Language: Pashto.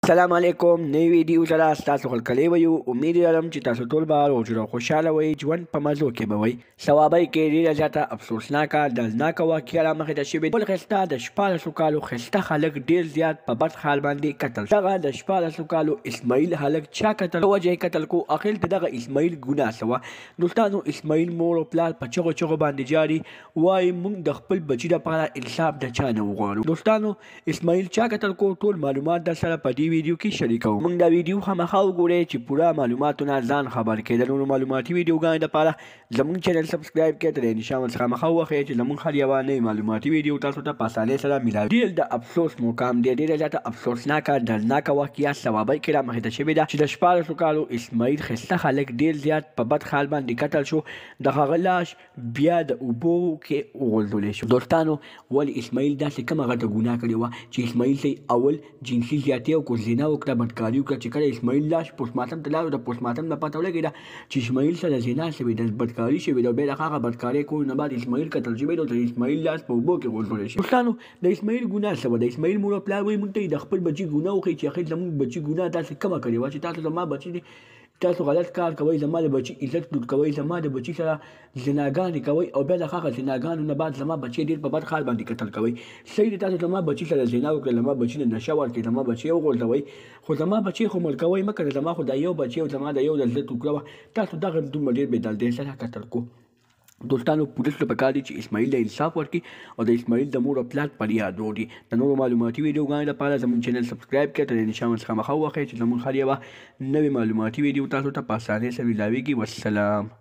السلام علیکم نوی ویډیو سره ستاسو خلکلی ویو امید لرم چې تاسو ټول به روغ جوړ او خوشحاله وئ ژوند په مزو کې به وئ ثوابۍ کې ډېره زیاته افسوسناکه دردناکه واقعه رامخې ته شوې ټول ښایسته د 14 کالو ښایسته هلک ډېر زیات په بد حال باندې قتل دغه د 14 کالو اسماعیل هلک چا قتل وجه یې قتل کو اخر د دغه اسماعیل ګناه څه وه دوستانو اسماعیل مور او پلار په چغو چغو باندې جاري وایي موږ د خپل بچي دپاره انصاف د چا نه وغواړو دوستانو اسماعیل چا قتل کو ټول معلومات در سره په دې ویډیو کې شریکوم موږ دا ویډیو خامخا وګورئ چې پوره معلوماتونه ځان خبر کړئ د نورو معلوماتي ویډیوګانو دپاره زموږ چینل سبسکرایب کړئ تر نشان ورڅخه خامخا وښیئ چې زموږ هر یوه نوې معلوماتي ویډیو تاسو ته په اسانۍ سره میلاوي ډېر د افسوس مقام دی ډېره زیاته افسوسناکه دردناکه واقعه ثوابۍ کې رامخې ته شوې ده چې د 14 کالو اسماعیل ښایسته هلک ډېر زیات په بد حال باندې قتل شو د هغه لاش بیا د اوبو کې وغورځولی شو دوستانو ولې اسماعیل داسې کومه غټه ګناه کړې وه چې اسماعیل ته اول جنسي زیاتې او زنا وکړه بدکاري وکړه چې کله اسماعیل لاش پوسټمارټم ته لاړو د پوسټمارټم نه پته ولګېده چې اسماعیل سره زنا شوې ده بدکاري شوې ده او بیا د هغه بدکارۍ کولو نه بعد اسماعیل قتل شوی ده او د اسماعیل لاس په اوبو کې غورځولی شي دوستانو د اسماعیل ګناه څه وه د اسماعیل مور او پلار وایي موږ ته د خپل بچي ګناه وښیي چې اخر زموږ بچي ګناه داسې کومه کړې وه چې تاسو زما بچي دی تاسو غلط کار کوئ زما د بچي عزت لوټ کوئ زما د بچي سره زناګانې کوئ او بیا د هغه زناګانو نه بعد زما بچی ډېر په بد حال باندې قتل کوئ صحیح دی تاسو زما بچي سره زنا وکړئ زما بچي نه نشه ورکړئ زما بچی وغورځوئ خو زما بچی خو مړ کوئ مه کړئ زما خو دا یو بچی او زما د یو د زړه ټوکره وه تاسو دغه دومره ډېر بېدردۍ سره قتل کو دوستانو پولیسو ته پکار دي چې اسماعیل ته انصاف ورکړي او د اسماعیل د مور او پلار فریاد وکړي د نورو معلوماتي ویډیوګانو لپاره زموږ چینل سبسکرایب کړئ تر نشان ورڅخه خامخا وښیئ چې زموږ هر یوه نوې معلوماتي ویډیو تاسو ته په اسانۍ سره میلاویږي والسلام